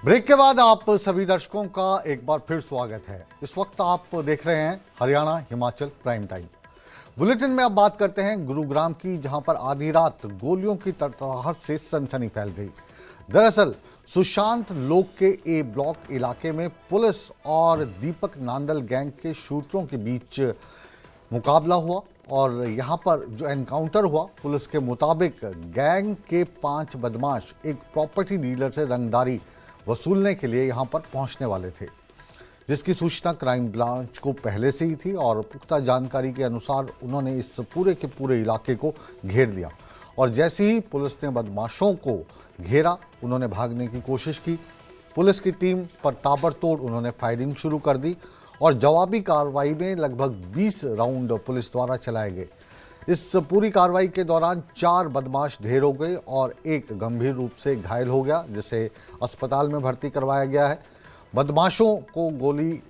Break के बाद आप सभी दर्शकों का एक बार फिर स्वागत है। इस वक्त आप देख रहे हैं Haryana Himachal prime time. Bulletin में अब बात करते हैं गुरुग्राम की, जहां पर आधी रात गोलियों की तड़तड़ाहट से सनसनी फैल गई। दरअसल सुशांत लोक के ए ब्लॉक इलाके में पुलिस और दीपक नांदल गैंग के शूटरों के बीच मुकाबला हुआ और यहां पर जो एनकाउंटर हुआ, पुलिस के मुताबिक गैंग के 5 बदमाश एक प्रॉपर्टी डीलर से रंगदारी वसूलने के लिए यहां पर पहुंचने वाले थे, जिसकी सूचना क्राइम ब्रांच को पहले से ही थी और पुख्ता जानकारी के अनुसार उन्होंने इस पूरे के पूरे इलाके को घेर लिया और जैसे ही पुलिस ने बदमाशों को घेरा, उन्होंने भागने की कोशिश की। पुलिस की टीम पर ताबड़तोड़ उन्होंने फायरिंग शुरू कर दी और जवाबी कार्रवाई में लगभग 20 राउंड पुलिस द्वारा चलाए गए। इस पूरी कार्रवाई के दौरान 4 बदमाश ढेर हो गए और एक गंभीर रूप से घायल हो गया, जिसे अस्पताल में भर्ती करवाया गया है। बदमाशों को गोली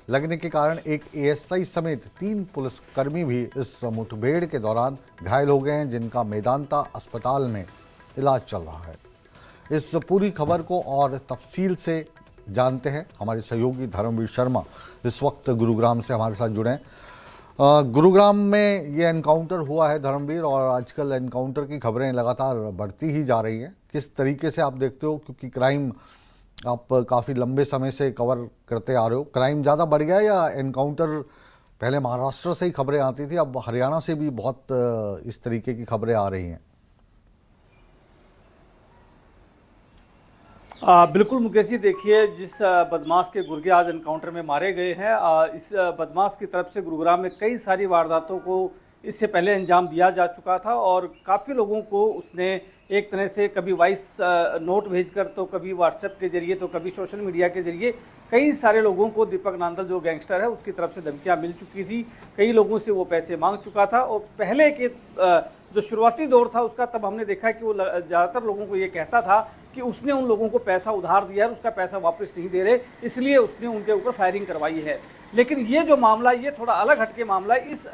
लगने के कारण एक एएसआई समेत 3 पुलिसकर्मी भी इस मुठभेड़ के दौरान घायल हो गए हैं, जिनका मेदांता अस्पताल में इलाज चल रहा है। इस पूरी खबर को और तफसील से जानते हैं हमारे सहयोगी धर्मवीर शर्मा, इस वक्त गुरुग्राम से हमारे साथ जुड़े हैं। गुरुग्राम में ये एनकाउंटर हुआ है धर्मवीर, और आजकल एनकाउंटर की खबरें लगातार बढ़ती ही जा रही हैं। किस तरीके से आप देखते हो, क्योंकि क्राइम आप काफ़ी लंबे समय से कवर करते आ रहे हो, क्राइम ज़्यादा बढ़ गया या एनकाउंटर? पहले महाराष्ट्र से ही खबरें आती थी, अब हरियाणा से भी बहुत इस तरीके की खबरें आ रही हैं। बिल्कुल मुकेश जी, देखिए जिस बदमाश के गुर्गे आज एनकाउंटर में मारे गए हैं, इस बदमाश की तरफ से गुरुग्राम में कई सारी वारदातों को इससे पहले अंजाम दिया जा चुका था और काफ़ी लोगों को उसने एक तरह से कभी वॉइस नोट भेजकर, तो कभी व्हाट्सएप के जरिए, तो कभी सोशल मीडिया के जरिए कई सारे लोगों को दीपक नांदल जो गैंगस्टर है उसकी तरफ से धमकियां मिल चुकी थी। कई लोगों से वो पैसे मांग चुका था और पहले के जो शुरुआती दौर था उसका, तब हमने देखा कि वो ज़्यादातर लोगों को ये कहता था कि उसने उन लोगों को पैसा उधार दिया है, उसका पैसा वापस नहीं दे रहे, इसलिए उसने उनके ऊपर फायरिंग करवाई है। लेकिन ये जो मामला, ये थोड़ा अलग हटके मामला है। इस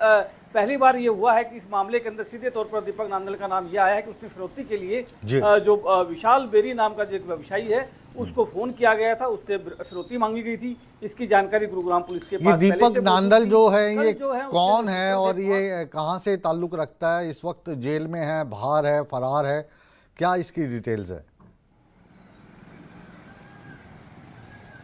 पहली बार ये हुआ है कि इस मामले के अंदर सीधे तौर पर दीपक नांदल का नाम यह आया है कि उसने फिरौती के लिए जो विशाल बेरी नाम का जो एक व्यवसायी है उसको फोन किया गया था, उससे फिरौती मांगी गई थी। इसकी जानकारी गुरुग्राम पुलिस के पास ये दीपक नांदल जो है ये कौन है और ये कहां से ताल्लुक रखता है? इस वक्त जेल में है, बाहर है, फरार है, क्या इसकी डिटेल्स है?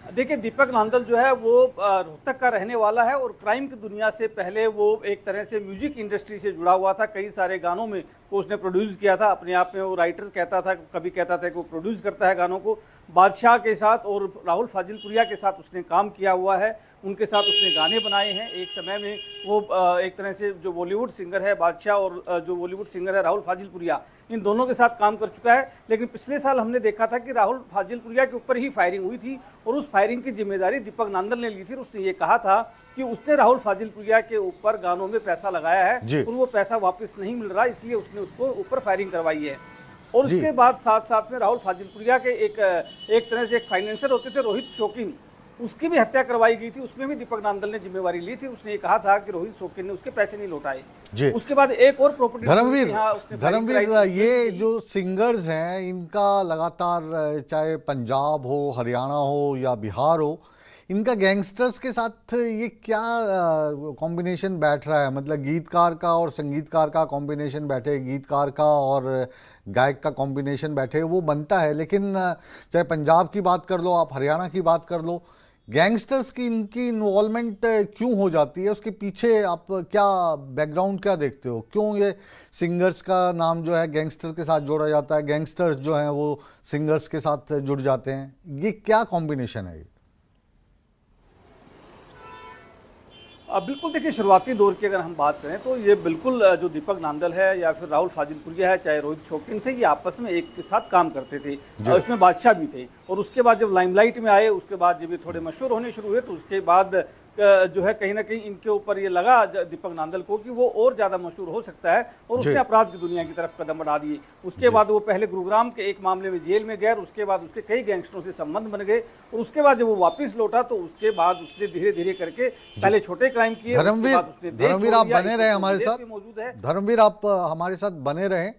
देखिए, दीपक नांदल जो है वो रोहतक का रहने वाला है और क्राइम की दुनिया से पहले वो एक तरह से म्यूजिक इंडस्ट्री से जुड़ा हुआ था। कई सारे गानों में वो उसने प्रोड्यूस किया था, अपने आप में वो राइटर कहता था, कभी कहता था कि वो प्रोड्यूस करता है गानों को। बादशाह के साथ और राहुल फाजिलपुरिया के साथ उसने काम किया हुआ है, उनके साथ उसने गाने बनाए हैं। एक समय में वो एक तरह से जो बॉलीवुड सिंगर है बादशाह और जो बॉलीवुड सिंगर है राहुल फाजिलपुरिया, इन दोनों के साथ काम कर चुका है। लेकिन पिछले साल हमने देखा था कि राहुल फाजिलपुरिया के ऊपर ही फायरिंग हुई थी और उस फायरिंग की जिम्मेदारी दीपक नांदल ने ली थी। उसने ये कहा था कि उसने राहुल फाजिलपुरिया के ऊपर गानों में पैसा लगाया है और वो पैसा वापस नहीं मिल रहा, इसलिए उसने उसको ऊपर फायरिंग करवाई है। और उसके बाद साथ साथ में राहुल फाजिलपुरिया के एक तरह से एक फाइनेंसर होते थे रोहित शौकीन, उसकी भी हत्या करवाई गई थी। उसमें भी दीपक नांदल ने जिम्मेवारी ली थी। उसने ये कहा था कि रोहित शौकीन ने उसके पैसे नहीं लौटाए। उसके बाद एक और प्रॉपर्टी धर्मवीर, ये जो सिंगर्स हैं इनका लगातार, चाहे पंजाब हो, हरियाणा हो या बिहार हो, इनका गैंगस्टर्स के साथ ये क्या कॉम्बिनेशन बैठ रहा है? मतलब गीतकार का और संगीतकार का कॉम्बिनेशन बैठे, गीतकार का और गायक का कॉम्बिनेशन बैठे, वो बनता है। लेकिन चाहे पंजाब की बात कर लो, आप हरियाणा की बात कर लो, गैंगस्टर्स की इनकी इन्वॉल्वमेंट क्यों हो जाती है? उसके पीछे आप क्या बैकग्राउंड क्या देखते हो? क्यों ये सिंगर्स का नाम जो है गैंगस्टर के साथ जोड़ा जाता है, गैंगस्टर्स जो हैं वो सिंगर्स के साथ जुड़ जाते हैं? ये क्या कॉम्बिनेशन है? बिल्कुल, देखिए शुरुआती दौर की अगर हम बात करें तो ये बिल्कुल जो दीपक नांदल है या फिर राहुल फाजिलपुरिया है, चाहे रोहित शौकीन थे, ये आपस में एक के साथ काम करते थे और इसमें बादशाह भी थे। और उसके बाद जब लाइमलाइट में आए, उसके बाद जब ये थोड़े मशहूर होने शुरू हुए, तो उसके बाद जो है कहीं ना कहीं इनके ऊपर ये लगा दीपक नांदल को कि वो और ज्यादा मशहूर हो सकता है और उसने अपराध की दुनिया की तरफ कदम बढ़ा दिए। उसके बाद वो पहले गुरुग्राम के एक मामले में जेल में गया, उसके बाद उसके कई गैंगस्टरों से संबंध बन गए और उसके बाद जब वो वापस लौटा तो उसके बाद उसने धीरे धीरे करके पहले छोटे क्राइम किए। धर्मवीर आप बने रहे हमारे साथ, धर्मवीर आप हमारे साथ बने रहे।